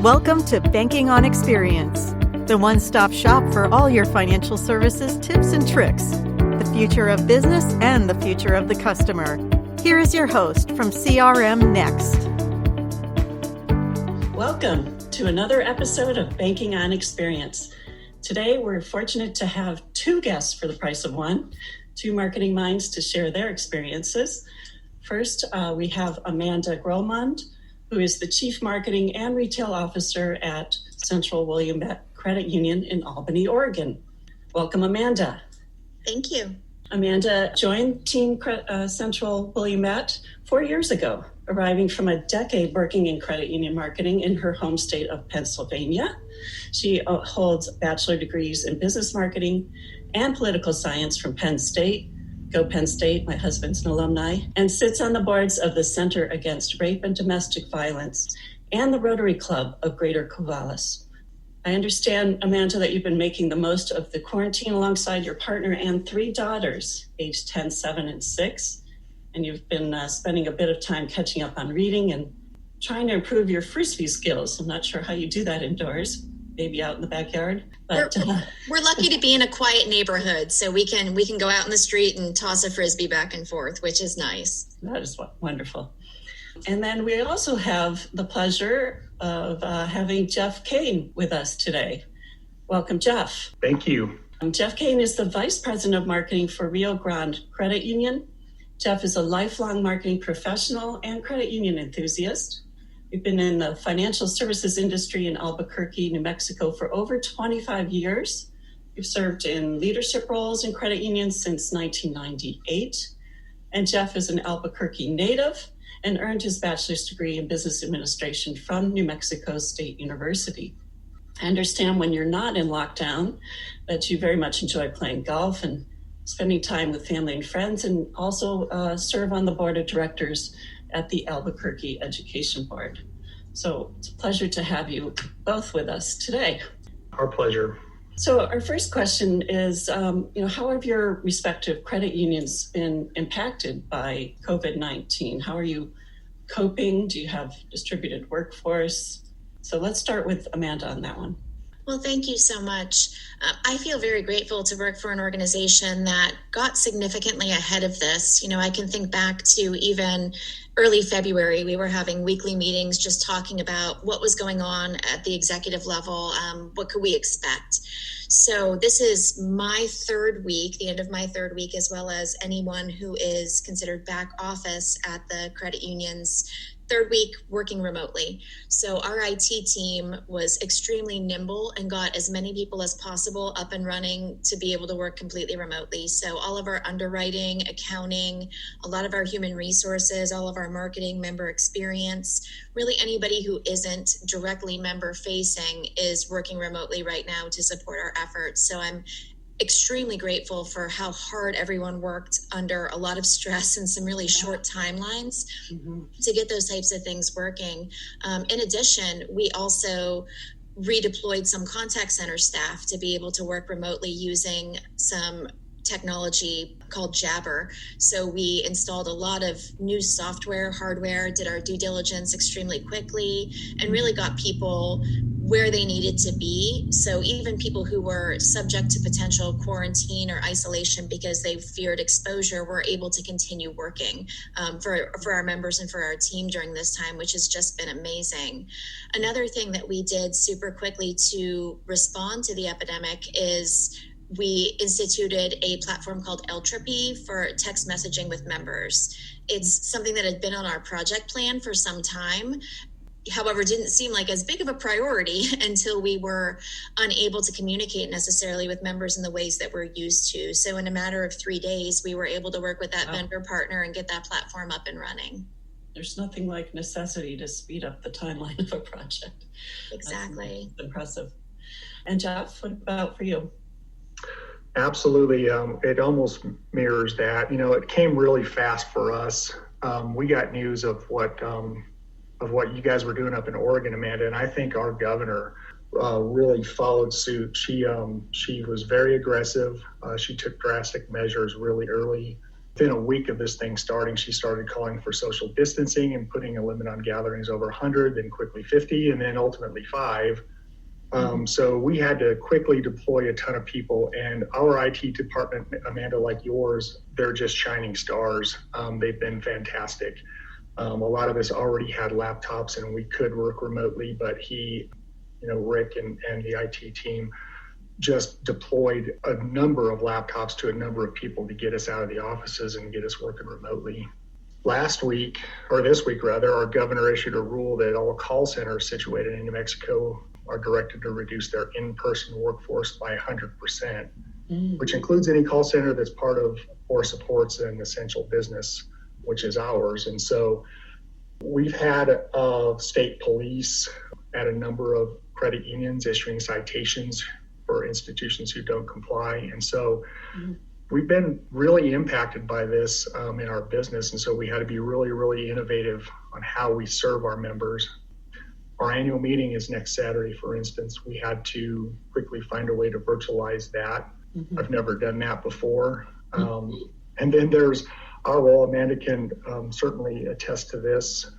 Welcome to Banking on Experience, the one-stop shop for all your financial services tips and tricks, the future of business and the future of the customer. Here is your host from CRM Next. Welcome to another episode of Banking on Experience. Today, we're fortunate to have two guests for the price of one, two marketing minds to share their experiences. First, we have Amanda Grolemund, who is the Chief Marketing and Retail Officer at Central Williamette Credit Union in Albany, Oregon. Welcome, Amanda. Thank you. Amanda joined Team Central Williamette 4 years ago, arriving from a decade working in credit union marketing in her home state of Pennsylvania. She holds bachelor degrees in business marketing and political science from Penn State. Go Penn State, my husband's an alumni, and sits on the boards of the Center Against Rape and Domestic Violence and the Rotary Club of Greater Corvallis. I understand, Amanda, that you've been making the most of the quarantine alongside your partner and three daughters, aged 10, 7, and 6. And you've been spending a bit of time catching up on reading and trying to improve your Frisbee skills. I'm not sure how you do that indoors, maybe out in the backyard. But we're lucky to be in a quiet neighborhood, so we can go out in the street and toss a Frisbee back and forth, which is nice. That is wonderful. And then we also have the pleasure of having Jeff Cain with us today. Welcome, Jeff. Thank you. Jeff Cain is the Vice President of Marketing for Rio Grande Credit Union. Jeff is a lifelong marketing professional and credit union enthusiast. We've been in the financial services industry in Albuquerque, New Mexico for over 25 years. We've served in leadership roles in credit unions since 1998. And Jeff is an Albuquerque native and earned his bachelor's degree in business administration from New Mexico State University. I understand when you're not in lockdown that you very much enjoy playing golf and spending time with family and friends, and also serve on the board of directors at the Albuquerque Education Board. So it's a pleasure to have you both with us today. Our pleasure. So our first question is, how have your respective credit unions been impacted by COVID-19? How are you coping? Do you have distributed workforce? So let's start with Amanda on that one. Well, thank you so much. I feel very grateful to work for an organization that got significantly ahead of this. I can think back to even early February, we were having weekly meetings just talking about what was going on at the executive level, what could we expect. So this is my third week, the end of my third week, as well as anyone who is considered back office at the credit unions. Third week working remotely. So our IT team was extremely nimble and got as many people as possible up and running to be able to work completely remotely. So all of our underwriting, accounting, a lot of our human resources, all of our marketing, member experience, really anybody who isn't directly member facing is working remotely right now to support our efforts. So I'm extremely grateful for how hard everyone worked under a lot of stress and some really short timelines to get those types of things working. In addition, we also redeployed some contact center staff to be able to work remotely using some technology called Jabber. So we installed a lot of new software, hardware, did our due diligence extremely quickly, and really got people where they needed to be. So even people who were subject to potential quarantine or isolation because they feared exposure were able to continue working for our members and for our team during this time, which has just been amazing. Another thing that we did super quickly to respond to the epidemic is we instituted a platform called L-Trippy for text messaging with members. It's something that had been on our project plan for some time. However, didn't seem like as big of a priority until we were unable to communicate necessarily with members in the ways that we're used to. So in a matter of 3 days, we were able to work with that vendor partner and get that platform up and running. There's nothing like necessity to speed up the timeline of a project. Exactly. That's impressive. And Jeff, what about for you? Absolutely. It almost mirrors that. It came really fast for us. We got news of what you guys were doing up in Oregon, Amanda, and I think our governor really followed suit. She was very aggressive. She took drastic measures really early. Within a week of this thing starting, she started calling for social distancing and putting a limit on gatherings over 100, then quickly 50, and then ultimately 5. So we had to quickly deploy a ton of people, and our IT department, Amanda, like yours, they're just shining stars. They've been fantastic. A lot of us already had laptops and we could work remotely, but Rick and the IT team just deployed a number of laptops to a number of people to get us out of the offices and get us working remotely. This week, our governor issued a rule that all call centers situated in New Mexico are directed to reduce their in-person workforce by 100%, which includes any call center that's part of or supports an essential business, which is ours. And so we've had state police at a number of credit unions issuing citations for institutions who don't comply. And so we've been really impacted by this in our business. And so we had to be really, really innovative on how we serve our members. Our annual meeting is next Saturday, for instance. We had to quickly find a way to virtualize that. I've never done that before. And then there's our role. Amanda can certainly attest to this.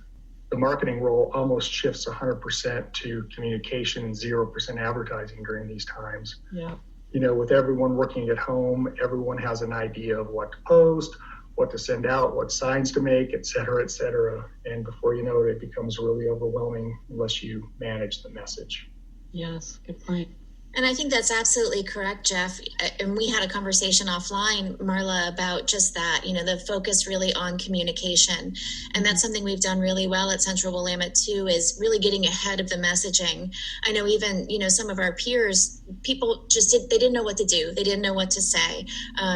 The marketing role almost shifts 100% to communication, 0% advertising during these times. Yeah. With everyone working at home, everyone has an idea of what to post, what to send out, what signs to make, et cetera, et cetera. And before you know it, it becomes really overwhelming unless you manage the message. Yes, good point. And I think that's absolutely correct, Jeff. And we had a conversation offline, Marla, about just that, the focus really on communication. And that's something we've done really well at Central Willamette too, is really getting ahead of the messaging. I know even, some of our peers, people just they didn't know what to do. They didn't know what to say.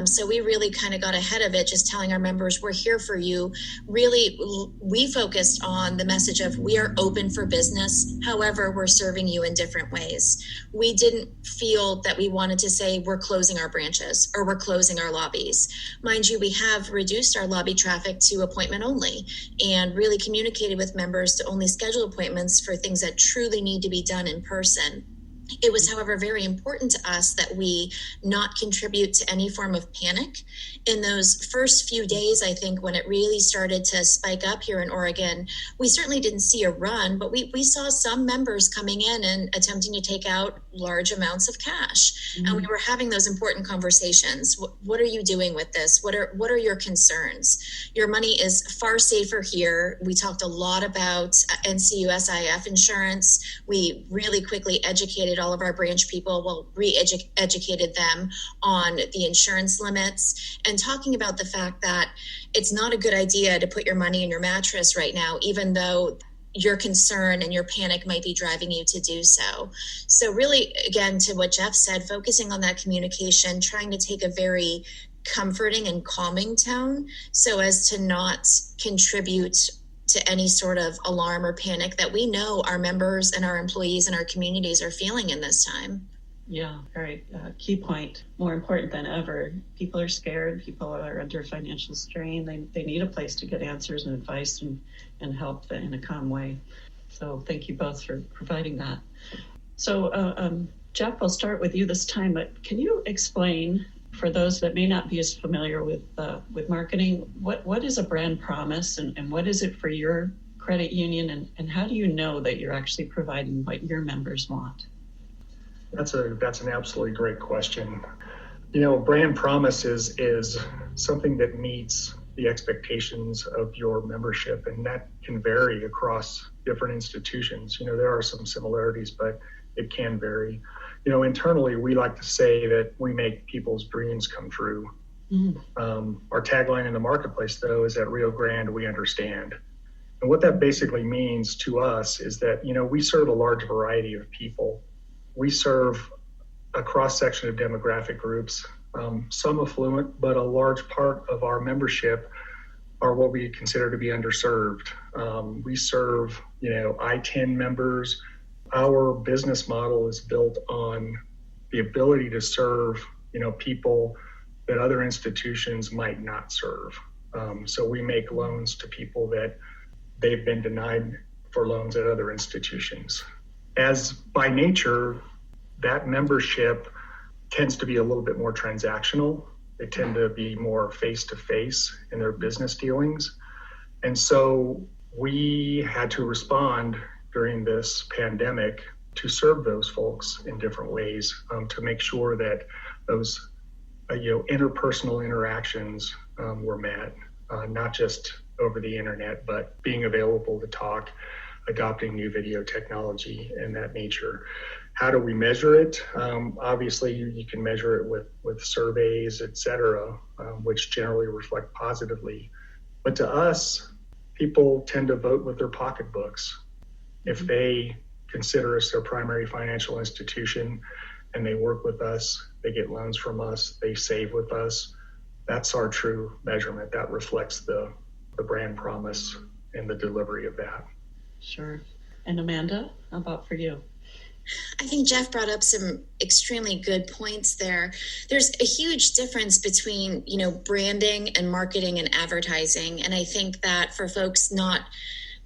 So we really kind of got ahead of it, just telling our members, we're here for you. Really, we focused on the message of we are open for business. However, we're serving you in different ways. We didn't feel that we wanted to say we're closing our branches or we're closing our lobbies. Mind you, we have reduced our lobby traffic to appointment only and really communicated with members to only schedule appointments for things that truly need to be done in person. It was, however, very important to us that we not contribute to any form of panic. In those first few days, I think, when it really started to spike up here in Oregon, we certainly didn't see a run, but we saw some members coming in and attempting to take out large amounts of cash. And we were having those important conversations. What are you doing with this? What are your concerns? Your money is far safer here. We talked a lot about NCUSIF insurance. We really quickly educated all of our branch people, re-educated them on the insurance limits and talking about the fact that it's not a good idea to put your money in your mattress right now, even though your concern and your panic might be driving you to do so. So really, again, to what Jeff said, focusing on that communication, trying to take a very comforting and calming tone so as to not contribute to any sort of alarm or panic that we know our members and our employees and our communities are feeling in this time. Yeah, very key point. More important than ever. People are scared. People are under financial strain. They need a place to get answers and advice and help in a calm way. So thank you both for providing that. So Jeff, I'll start with you this time, but can you explain for those that may not be as familiar with marketing, what is a brand promise and what is it for your credit union and how do you know that you're actually providing what your members want? That's an absolutely great question. Brand promise is something that meets the expectations of your membership, and that can vary across different institutions. There are some similarities, but it can vary. Internally, we like to say that we make people's dreams come true. Our tagline in the marketplace, though, is at Rio Grande, we understand. And what that basically means to us is that, we serve a large variety of people. We serve a cross-section of demographic groups, some affluent, but a large part of our membership are what we consider to be underserved. We serve, I-10 members. Our business model is built on the ability to serve, people that other institutions might not serve. So we make loans to people that they've been denied for loans at other institutions. As by nature, that membership tends to be a little bit more transactional. They tend to be more face-to-face in their business dealings. And so we had to respond during this pandemic to serve those folks in different ways, to make sure that those interpersonal interactions were met, not just over the internet, but being available to talk, adopting new video technology and that nature. How do we measure it? Obviously, you can measure it with surveys, et cetera, which generally reflect positively. But to us, people tend to vote with their pocketbooks. If they consider us their primary financial institution and they work with us, they get loans from us, they save with us, that's our true measurement. That reflects the brand promise and the delivery of that. Sure. And Amanda, how about for you? I think Jeff brought up some extremely good points there. There's a huge difference between, branding and marketing and advertising. And I think that for folks not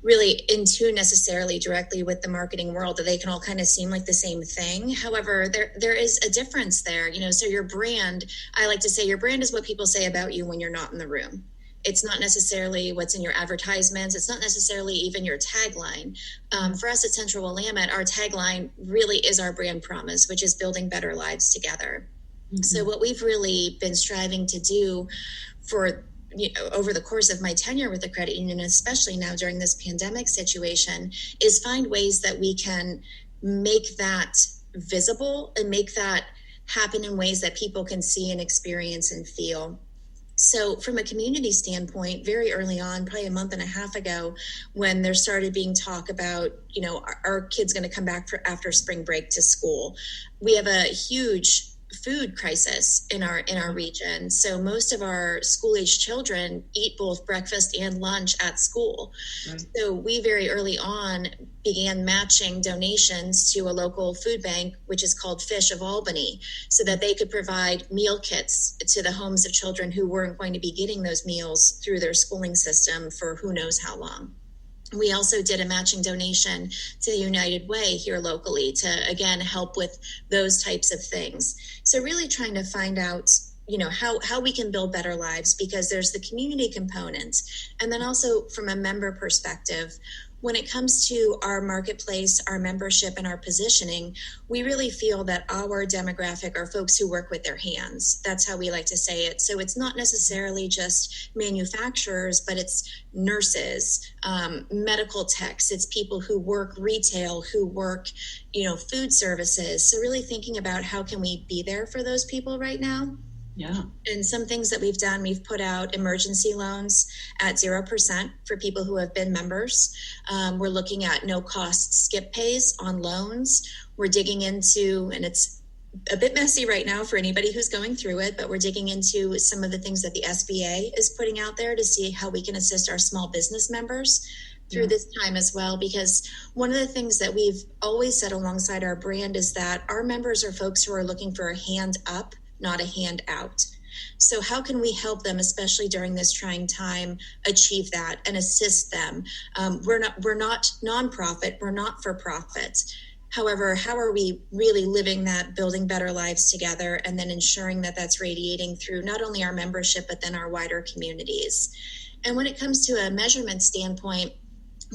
really in tune necessarily directly with the marketing world, that they can all kind of seem like the same thing. However, there is a difference there. So your brand, I like to say your brand is what people say about you when you're not in the room. It's not necessarily what's in your advertisements. It's not necessarily even your tagline. For us at Central Willamette, our tagline really is our brand promise, which is building better lives together. Mm-hmm. So what we've really been striving to do for over the course of my tenure with the credit union, especially now during this pandemic situation, is find ways that we can make that visible and make that happen in ways that people can see and experience and feel. So from a community standpoint, very early on, probably a month and a half ago, when there started being talk about, our kids going to come back after spring break to school, we have a huge food crisis in our region. So most of our school-age children eat both breakfast and lunch at school. Right. So we very early on began matching donations to a local food bank, which is called Fish of Albany, so that they could provide meal kits to the homes of children who weren't going to be getting those meals through their schooling system for who knows how long. We also did a matching donation to the United Way here locally to, again, help with those types of things. So really trying to find out, how we can build better lives, because there's the community component. And then also from a member perspective, when it comes to our marketplace, our membership, and our positioning, we really feel that our demographic are folks who work with their hands. That's how we like to say it. So it's not necessarily just manufacturers, but it's nurses, medical techs. It's people who work retail, who work, food services. So really thinking about how can we be there for those people right now. Yeah. And some things that we've done, we've put out emergency loans at 0% for people who have been members. We're looking at no cost skip pays on loans. We're digging into, and it's a bit messy right now for anybody who's going through it, but we're digging into some of the things that the SBA is putting out there to see how we can assist our small business members through this time as well. Because one of the things that we've always said alongside our brand is that our members are folks who are looking for a hand up, not a hand out. So how can we help them, especially during this trying time, achieve that and assist them? We're not nonprofit, we're not for profit. However, how are we really living that, building better lives together, and then ensuring that that's radiating through not only our membership, but then our wider communities? And when it comes to a measurement standpoint,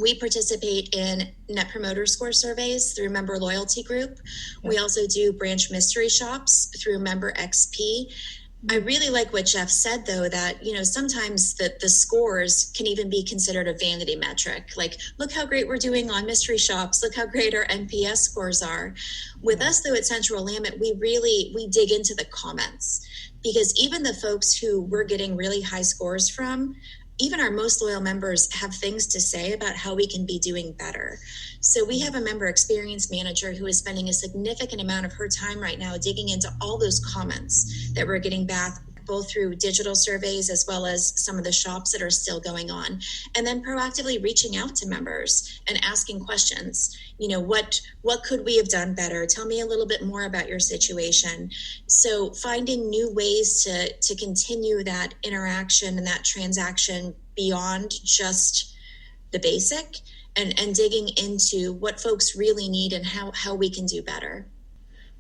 we participate in Net Promoter Score surveys through Member Loyalty Group. Yeah. We also do branch mystery shops through Member XP. I really like what Jeff said, though, that, sometimes the scores can even be considered a vanity metric. Like, look how great we're doing on mystery shops. Look how great our NPS scores are. With us, though, at Central Willamette, we dig into the comments, because even the folks who we're getting really high scores from, even our most loyal members have things to say about how we can be doing better. So we have a member experience manager who is spending a significant amount of her time right now digging into all those comments that we're getting back, both through digital surveys as well as some of the shops that are still going on, and then proactively reaching out to members and asking questions. What could we have done better? Tell me a little bit more about your situation. So finding new ways to continue that interaction and that transaction beyond just the basic, and digging into what folks really need and how we can do better.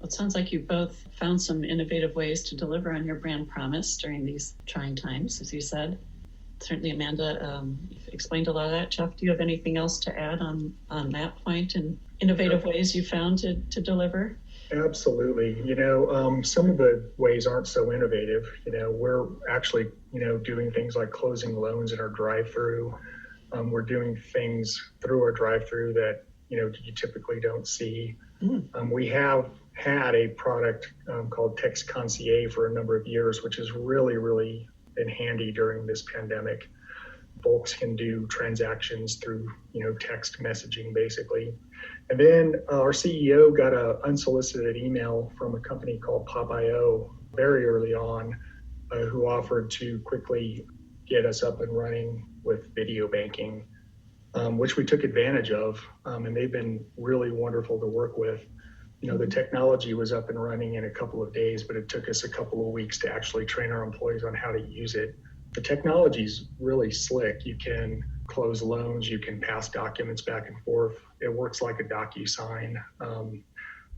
It sounds like you both found some innovative ways to deliver on your brand promise during these trying times, as you said. Certainly, Amanda, you've explained a lot of that. Jeff, do you have anything else to add on that point and innovative ways you found to deliver? Absolutely. Some of the ways aren't so innovative. We're actually, doing things like closing loans in our drive-through. We're doing things through our drive-through that, you typically don't see. We have had a product called Text Concierge for a number of years, which has really, really been handy during this pandemic. Folks can do transactions through, text messaging basically. And then our CEO got an unsolicited email from a company called Pop.io very early on, who offered to quickly get us up and running with video banking, which we took advantage of. And they've been really wonderful to work with. The technology was up and running in a couple of days, but it took us a couple of weeks to actually train our employees on how to use it. The technology's really slick. You can close loans, you can pass documents back and forth. It works like a DocuSign.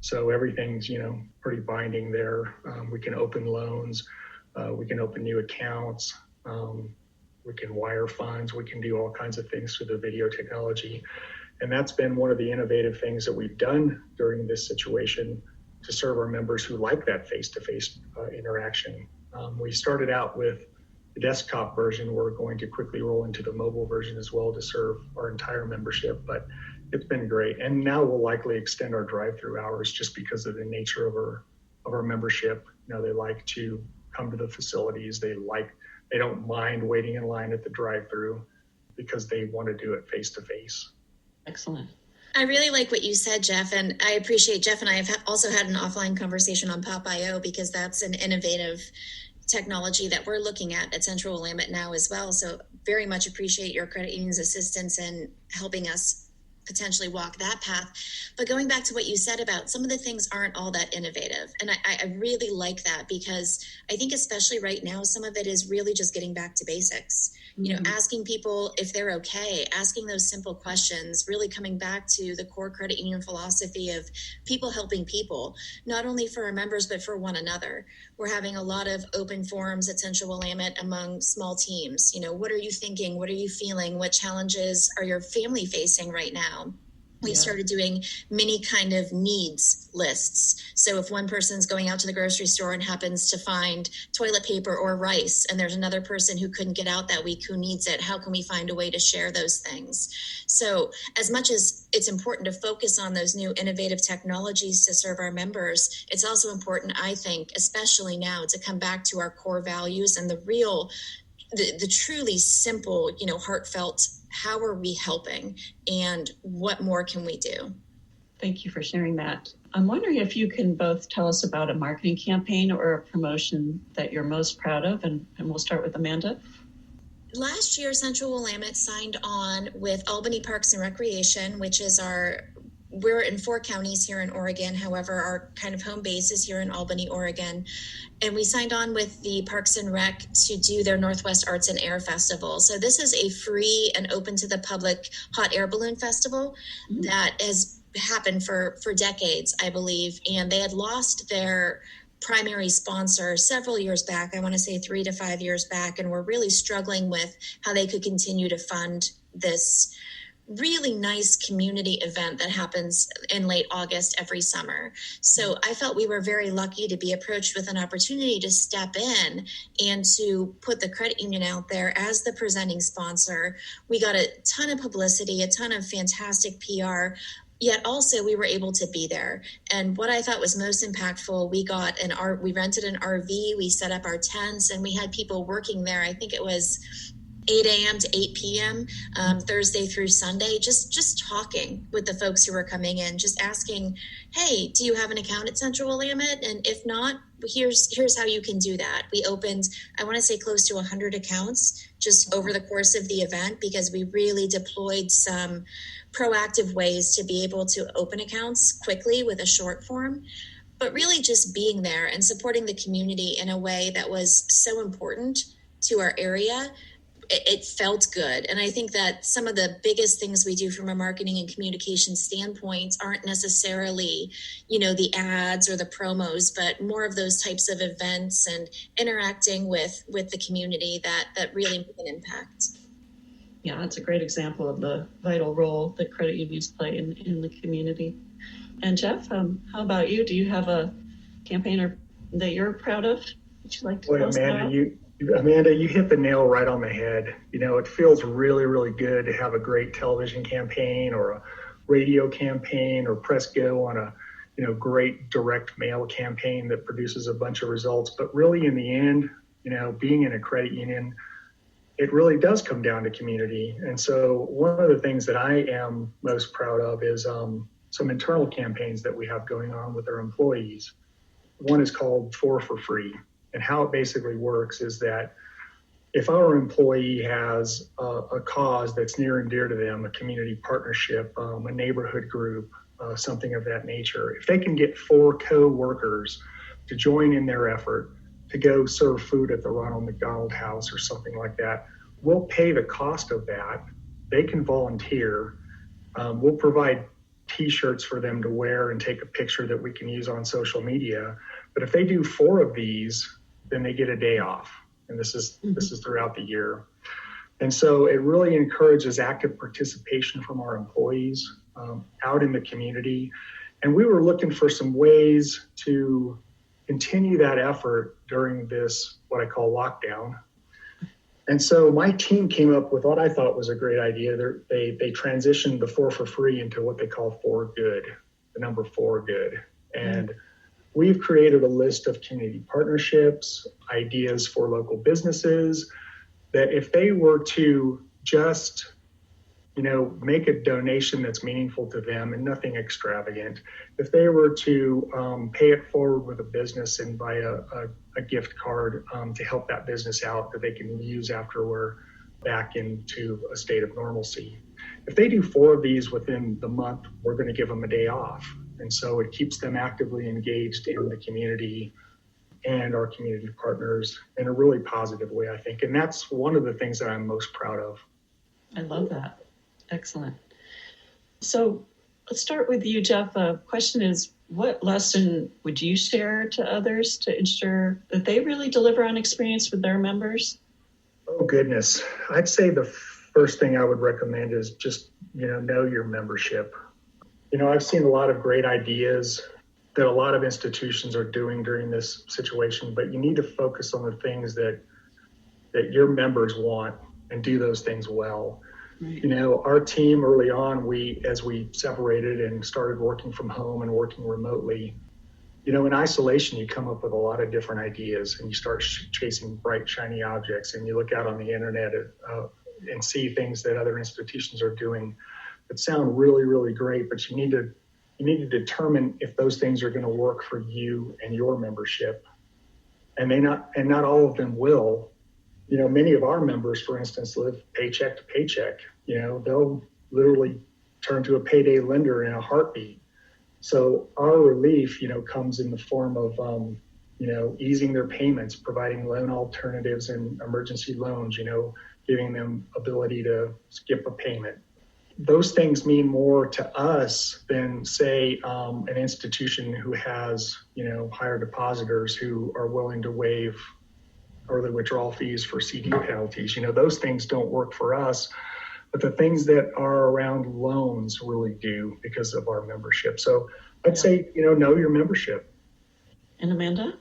So everything's, pretty binding there. We can open loans, we can open new accounts, we can wire funds, we can do all kinds of things through the video technology. And that's been one of the innovative things that we've done during this situation to serve our members who like that face-to-face interaction. We started out with the desktop version. We're going to quickly roll into the mobile version as well to serve our entire membership, but it's been great. And now we'll likely extend our drive-through hours just because of the nature of our membership. They like to come to the facilities. They don't mind waiting in line at the drive-through because they want to do it face-to-face. Excellent. I really like what you said, Jeff, and I appreciate Jeff and I have also had an offline conversation on Pop.io because that's an innovative technology that we're looking at Central Willamette now as well. So very much appreciate your credit union's assistance in helping us potentially walk that path. But going back to what you said about some of the things aren't all that innovative. And I really like that because I think especially right now, some of it is really just getting back to basics. Asking people if they're okay, asking those simple questions, really coming back to the core credit union philosophy of people helping people, not only for our members, but for one another. We're having a lot of open forums at Central Willamette among small teams. What are you thinking? What are you feeling? What challenges are your family facing right now? We started doing mini kind of needs lists. So if one person's going out to the grocery store and happens to find toilet paper or rice, and there's another person who couldn't get out that week who needs it, how can we find a way to share those things? So as much as it's important to focus on those new innovative technologies to serve our members, it's also important, I think, especially now, to come back to our core values and the truly simple, heartfelt, how are we helping and what more can we do? Thank you for sharing that. I'm wondering if you can both tell us about a marketing campaign or a promotion that you're most proud of, and we'll start with Amanda. Last year, Central Willamette signed on with Albany Parks and Recreation, which is we're in 4 counties here in Oregon. However, our kind of home base is here in Albany, Oregon. And we signed on with the Parks and Rec to do their Northwest Arts and Air Festival. So this is a free and open to the public hot air balloon festival that has happened for decades, I believe. And they had lost their primary sponsor several years back, I want to say 3 to 5 years back, and were really struggling with how they could continue to fund this really nice community event that happens in late August every summer. So I felt we were very lucky to be approached with an opportunity to step in and to put the credit union out there as the presenting sponsor. We got a ton of publicity, a ton of fantastic PR, yet also we were able to be there. And what I thought was most impactful, we rented an RV, we set up our tents, and we had people working there. I think it was 8 a.m. to 8 p.m. Thursday through Sunday, just talking with the folks who were coming in, just asking, hey, do you have an account at Central Willamette? And if not, here's how you can do that. We opened, I want to say close to 100 accounts just over the course of the event because we really deployed some proactive ways to be able to open accounts quickly with a short form. But really just being there and supporting the community in a way that was so important to our area it felt good. And I think that some of the biggest things we do from a marketing and communication standpoint aren't necessarily, the ads or the promos, but more of those types of events and interacting with the community that really make an impact. Yeah, that's a great example of the vital role that credit unions play in the community. And Jeff, how about you? Do you have a campaign that you're proud of that you'd like to tell us about? Amanda, you hit the nail right on the head. It feels really, really good to have a great television campaign or a radio campaign or press go on a, great direct mail campaign that produces a bunch of results. But really in the end, being in a credit union, it really does come down to community. And so one of the things that I am most proud of is some internal campaigns that we have going on with our employees. One is called 4 for Free. And how it basically works is that if our employee has a cause that's near and dear to them, a community partnership, a neighborhood group, something of that nature, if they can get 4 co-workers to join in their effort to go serve food at the Ronald McDonald House or something like that, we'll pay the cost of that. They can volunteer. We'll provide T-shirts for them to wear and take a picture that we can use on social media. But if they do 4 of these, then they get a day off. And this is throughout the year. And so it really encourages active participation from our employees out in the community. And we were looking for some ways to continue that effort during this, what I call lockdown. And so my team came up with what I thought was a great idea. They transitioned the 4 for Free into what they call 4 Good, the number 4 Good. And we've created a list of community partnerships, ideas for local businesses, that if they were to just, make a donation that's meaningful to them and nothing extravagant, if they were to pay it forward with a business and buy a gift card to help that business out that they can use after we're back into a state of normalcy. If they do 4 of these within the month, we're going to give them a day off. And so it keeps them actively engaged in the community and our community partners in a really positive way, I think. And that's one of the things that I'm most proud of. I love that. Excellent. So let's start with you, Jeff. The question is, what lesson would you share to others to ensure that they really deliver on experience with their members? Oh, goodness. I'd say the first thing I would recommend is just, know your membership. I've seen a lot of great ideas that a lot of institutions are doing during this situation, but you need to focus on the things that your members want and do those things well. Right. Our team early on, as we separated and started working from home and working remotely, in isolation, you come up with a lot of different ideas and you start chasing bright, shiny objects, and you look out on the internet and see things that other institutions are doing that sound really, really great, but you need to determine if those things are going to work for you and your membership. And not all of them will. Many of our members, for instance, live paycheck to paycheck. They'll literally turn to a payday lender in a heartbeat. So our relief, comes in the form of, easing their payments, providing loan alternatives and emergency loans, giving them ability to skip a payment. Those things mean more to us than, say, an institution who has, higher depositors who are willing to waive early withdrawal fees for CD penalties. Those things don't work for us, but the things that are around loans really do because of our membership. So I'd say, know your membership. And Amanda,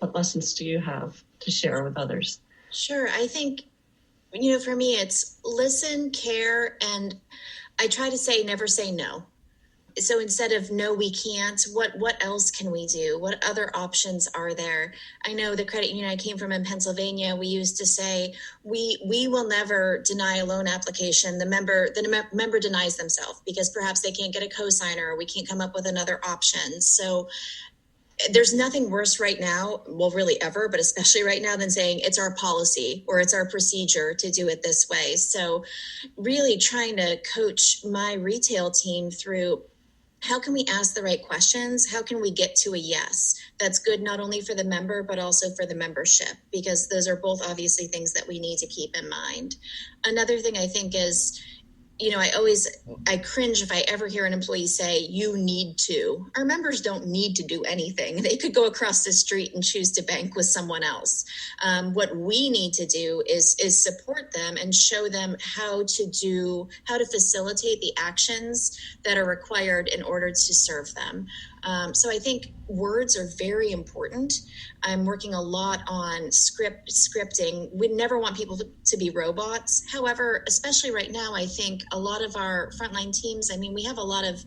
what lessons do you have to share with others? Sure. I think, for me, it's listen, care, and I try to never say no. So instead of no, we can't, what else can we do? What other options are there? I know the credit union I came from in Pennsylvania, we used to say, we will never deny a loan application. The member denies themselves because perhaps they can't get a cosigner or we can't come up with another option. So there's nothing worse right now, well, really ever, but especially right now, than saying it's our policy or it's our procedure to do it this way. So really trying to coach my retail team through how can we ask the right questions? How can we get to a yes? That's good not only for the member, but also for the membership, because those are both obviously things that we need to keep in mind. Another thing I think is, I cringe if I ever hear an employee say, you need to. Our members don't need to do anything. They could go across the street and choose to bank with someone else. What we need to do is support them and show them how to facilitate the actions that are required in order to serve them. So I think words are very important. I'm working a lot on scripting. We never want people to be robots. However, especially right now, I think a lot of our frontline teams, we have a lot of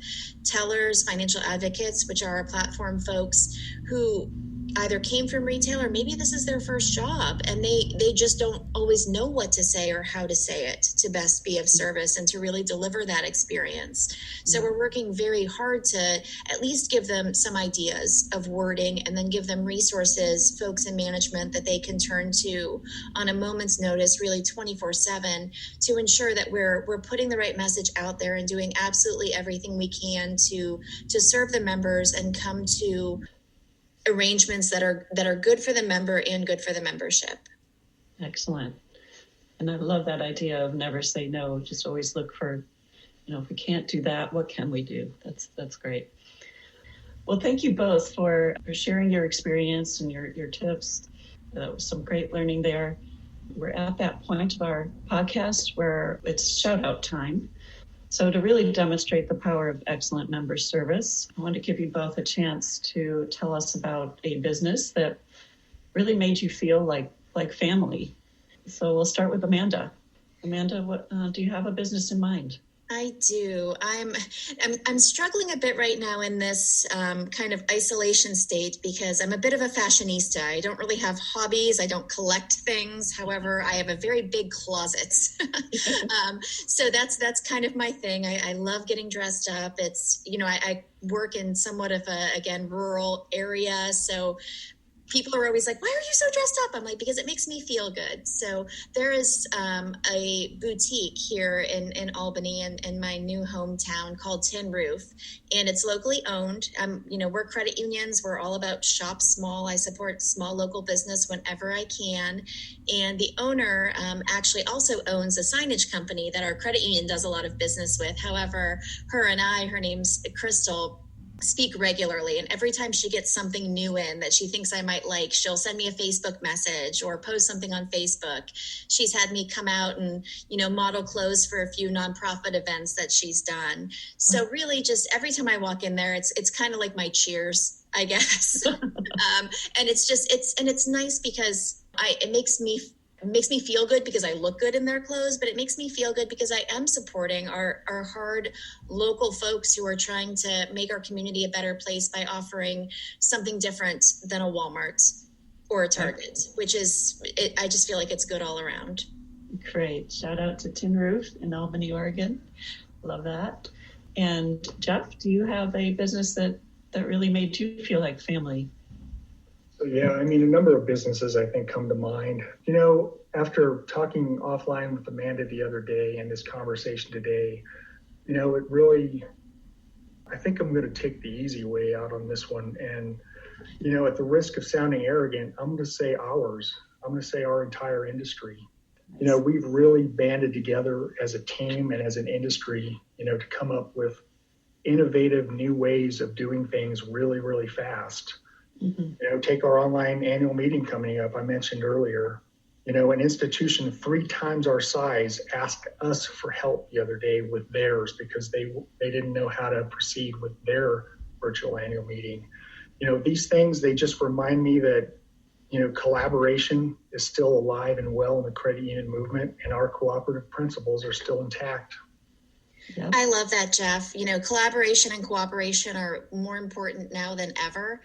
tellers, financial advocates, which are our platform folks who either came from retail or maybe this is their first job, and they just don't always know what to say or how to say it to best be of service and to really deliver that experience. So we're working very hard to at least give them some ideas of wording and then give them resources, folks in management that they can turn to on a moment's notice, really 24/7, to ensure that we're putting the right message out there and doing absolutely everything we can to serve the members and come to arrangements that are good for the member and good for the membership. Excellent. And I love that idea of never say no. Just always look for, if we can't do that, what can we do? That's great. Well, thank you both for sharing your experience and your tips. That was some great learning there. We're at that point of our podcast where it's shout out time. So to really demonstrate the power of excellent member service, I want to give you both a chance to tell us about a business that really made you feel like family. So we'll start with Amanda. Amanda, what do you have a business in mind? I do. I'm struggling a bit right now in this kind of isolation state because I'm a bit of a fashionista. I don't really have hobbies. I don't collect things. However, I have a very big closet. So that's kind of my thing. I love getting dressed up. It's, I work in somewhat of a, again, rural area. So people are always like, why are you so dressed up? I'm like, because it makes me feel good. So there is a boutique here in Albany in my new hometown called Tin Roof, and it's locally owned. We're credit unions. We're all about shop small. I support small local business whenever I can. And the owner actually also owns a signage company that our credit union does a lot of business with. However, her name's Crystal, speak regularly, and every time she gets something new in that she thinks I might like, she'll send me a Facebook message or post something on Facebook. She's had me come out and model clothes for a few nonprofit events that she's done. So really, just every time I walk in there, it's kind of like my Cheers, I guess. And it's nice because it makes me feel good because I look good in their clothes, but it makes me feel good because I am supporting our hard local folks who are trying to make our community a better place by offering something different than a Walmart or a Target, which is, I just feel like it's good all around. Great. Shout out to Tin Roof in Albany, Oregon. Love that. And Jeff, do you have a business that really made you feel like family? Yeah, a number of businesses I think come to mind. After talking offline with Amanda the other day and this conversation today, it really, I think I'm going to take the easy way out on this one. And, at the risk of sounding arrogant, I'm going to say ours. I'm going to say our entire industry. We've really banded together as a team and as an industry, to come up with innovative new ways of doing things really, really fast. Mm-hmm. Take our online annual meeting coming up, I mentioned earlier. An institution 3 times our size asked us for help the other day with theirs because they didn't know how to proceed with their virtual annual meeting. These things, they just remind me that, collaboration is still alive and well in the credit union movement, and our cooperative principles are still intact. Yep. I love that, Jeff. Collaboration and cooperation are more important now than ever.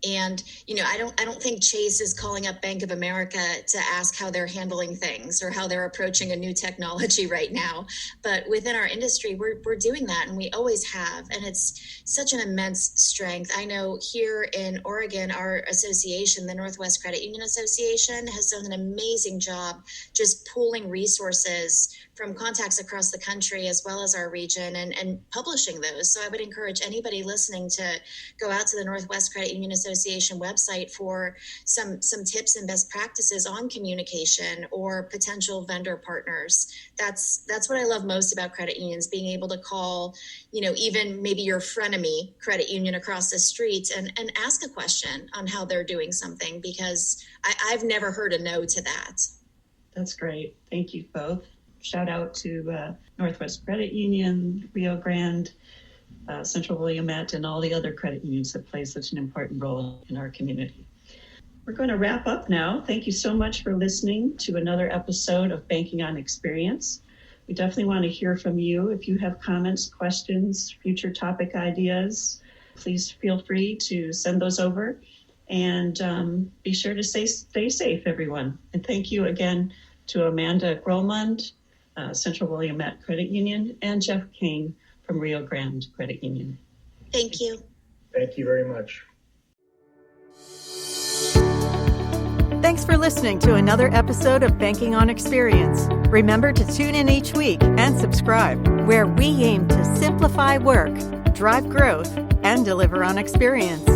And, I don't think Chase is calling up Bank of America to ask how they're handling things or how they're approaching a new technology right now. But within our industry, we're doing that, and we always have. And it's such an immense strength. I know here in Oregon, our association, the Northwest Credit Union Association, has done an amazing job just pooling resources from contacts across the country as well as our region and publishing those. So I would encourage anybody listening to go out to the Northwest Credit Union Association website for some tips and best practices on communication or potential vendor partners. That's what I love most about credit unions, being able to call, even maybe your frenemy credit union across the street and ask a question on how they're doing something, because I've never heard a no to that. That's great. Thank you both. Shout out to Northwest Credit Union, Rio Grande, Central Willamette, and all the other credit unions that play such an important role in our community. We're going to wrap up now. Thank you so much for listening to another episode of Banking on Experience. We definitely want to hear from you. If you have comments, questions, future topic ideas, please feel free to send those over. And be sure to stay safe, everyone. And thank you again to Amanda Grolemund, Central Willamette Credit Union, and Jeff Cain from Rio Grande Credit Union. Thank you. Thank you very much. Thanks for listening to another episode of Banking on Experience. Remember to tune in each week and subscribe, where we aim to simplify work, drive growth, and deliver on experience.